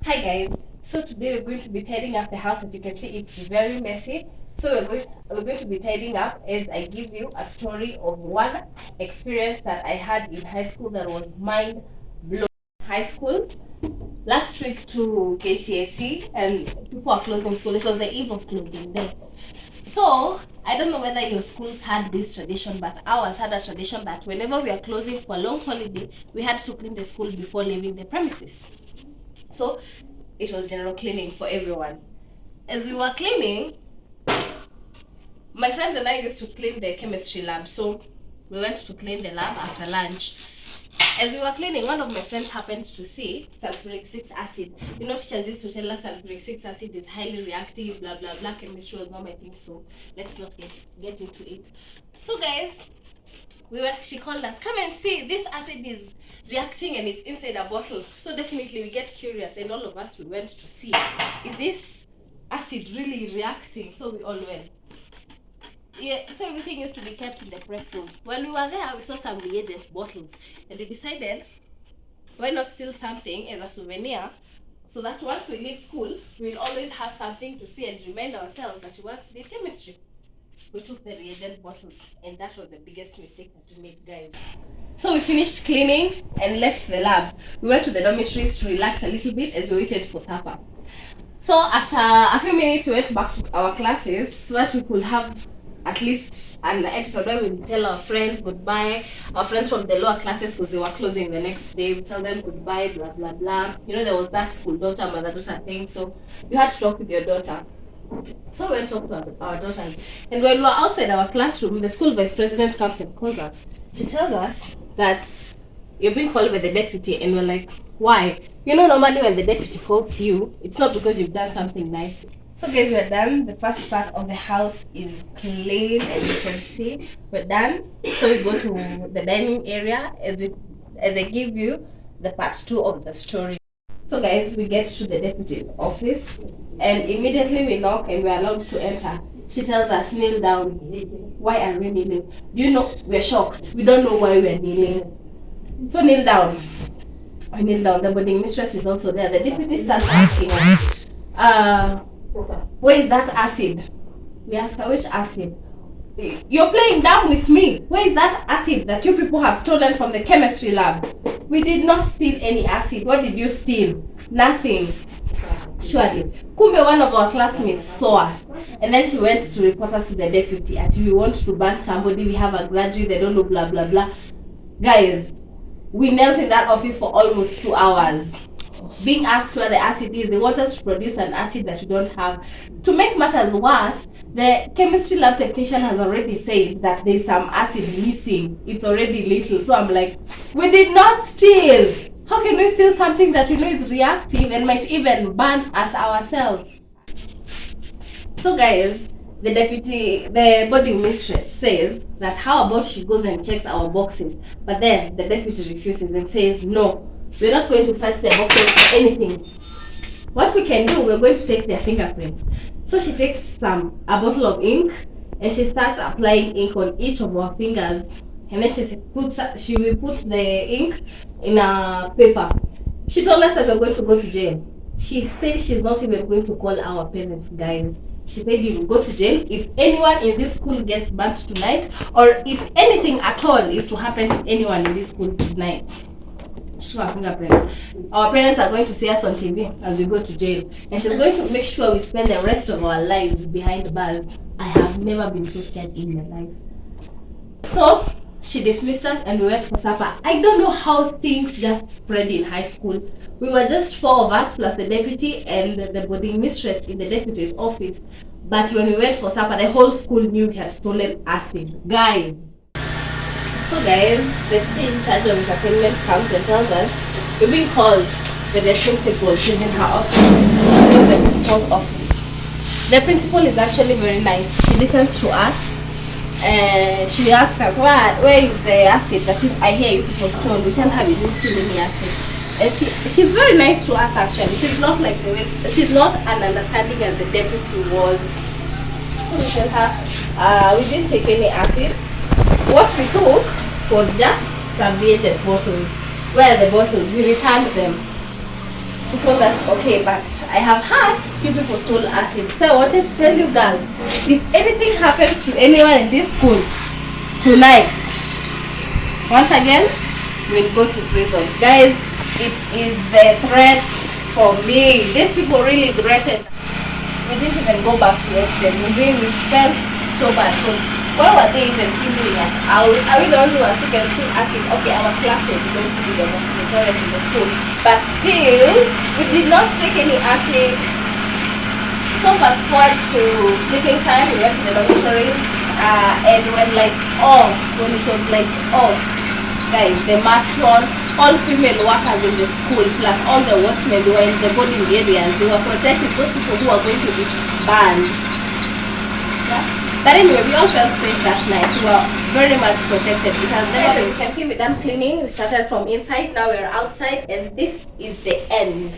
Hi guys. So today we're going to be tidying up the house. As you can see, it's very messy. So we're going to be tidying up as I give you a story of one experience that I had in high school that was mind blowing. High school last week to KCSE and people are closing school. It was the eve of closing day. So I don't know whether your schools had this tradition, but ours had a tradition that whenever we are closing for a long holiday, we had to clean the school before leaving the premises. So it was general cleaning for everyone. As we were cleaning, my friends and I used to clean the chemistry lab. So we went to clean the lab after lunch. As we were cleaning, one of my friends happened to see sulfuric 6 acid. You know, teachers used to tell us sulfuric 6 acid is highly reactive, blah blah blah. Chemistry was not my thing, so let's not get into it. So guys, she called us, come and see, this acid is reacting and it's inside a bottle. So definitely we get curious, and all of us, we went to see, is this acid really reacting? So we all went. Yeah, so everything used to be kept in the prep room. While we were there, we saw some reagent bottles, and we decided, why not steal something as a souvenir, so that once we leave school, we'll always have something to see and remind ourselves that we once did chemistry. We took the reagent bottles, and that was the biggest mistake that we made, guys. So we finished cleaning and left the lab. We went to the dormitories to relax a little bit as we waited for supper. So after a few minutes, we went back to our classes so that we could have at least an episode where we tell our friends goodbye, our friends from the lower classes, because they were closing the next day. We tell them goodbye, blah blah blah. You know, there was that school daughter, mother daughter thing, so you had to talk with your daughter. So we went to talk to our daughter, and when we were outside our classroom, the school vice president comes and calls us. She tells us that you're being called by the deputy, and we're like, why? You know, normally when the deputy calls you, it's not because you've done something nice. So guys, we're done. The first part of the house is clean, as you can see. We're done. So we go to the dining area as I give you the part 2 of the story. So guys, we get to the deputy's office, and immediately we knock and we're allowed to enter. She tells us, kneel down. Why are we kneeling? Do you know, we're shocked. We don't know why we're kneeling. So kneel down. I kneel down. The boarding mistress is also there. The deputy starts asking us, where is that acid? We ask her, which acid? You're playing dumb with me. Where is that acid that you people have stolen from the chemistry lab? We did not steal any acid. What did you steal? Nothing. Surely. Kumbe, one of our classmates saw us, and then she went to report us to the deputy. And we want to ban somebody, we have a graduate, they don't know, blah blah blah. Guys, we knelt in that office for almost 2 hours, being asked where the acid is. They want us to produce an acid that we don't have. To make matters worse, the chemistry lab technician has already said that there's some acid missing. It's already little. So I'm like, we did not steal. How can we steal something that we know is reactive and might even burn us ourselves? So guys, the boarding mistress says that how about she goes and checks our boxes, but then the deputy refuses and says, no, we're not going to search their boxes for anything. What we can do, we're going to take their fingerprints. So she takes a bottle of ink, and she starts applying ink on each of our fingers, and then she will put the ink in a paper. She told us that we're going to go to jail. She said she's not even going to call our parents, guys. She said you will go to jail if anyone in this school gets burnt tonight, or if anything at all is to happen to anyone in this school tonight. She took our fingerprints. Our parents are going to see us on TV as we go to jail, and she's going to make sure we spend the rest of our lives behind bars. I have never been so scared in my life. So she dismissed us and we went for supper. I don't know how things just spread in high school. We were just 4 of us plus the deputy and the boarding mistress in the deputy's office. But when we went for supper, the whole school knew we had stolen acid. Guys. So guys, the teacher in charge of entertainment comes and tells us we're being called by the principal. She's in her office. She's in the principal's office. The principal is actually very nice. She listens to us. She asks us, where is the acid that I hear you people stole? We tell her we didn't steal any acid. And she's very nice to us actually. She's not like she's not as understanding as the deputy was. So we tell her, we didn't take any acid. What we took was just some reagent bottles. Well, the bottles, we returned them. She told us, okay, but I have heard few people stole acid. So I wanted to tell you girls, if anything happens to anyone in this school tonight, once again, we'll go to prison. Guys, it is the threat for me. These people really threatened. We didn't even go back to watch them. We felt so bad. So why were they even singling us out? Are we the only ones who can still ask it? Okay, our class is going to be the most notorious in the school. But still, we did not take any acid. So fast forward to sleeping time, we went to the dormitories. And when lights off, when it was lights off, guys, the matron, all female workers in the school, plus all the watchmen, they were in the boarding areas. They were protecting those people who are going to be banned. Yeah. But anyway, we all felt safe that night. We were very much protected. It has never been. As you can see, we're done cleaning. We started from inside, now we're outside, and this is the end.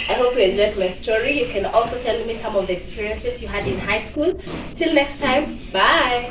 I hope you enjoyed my story. You can also tell me some of the experiences you had in high school. Till next time, bye.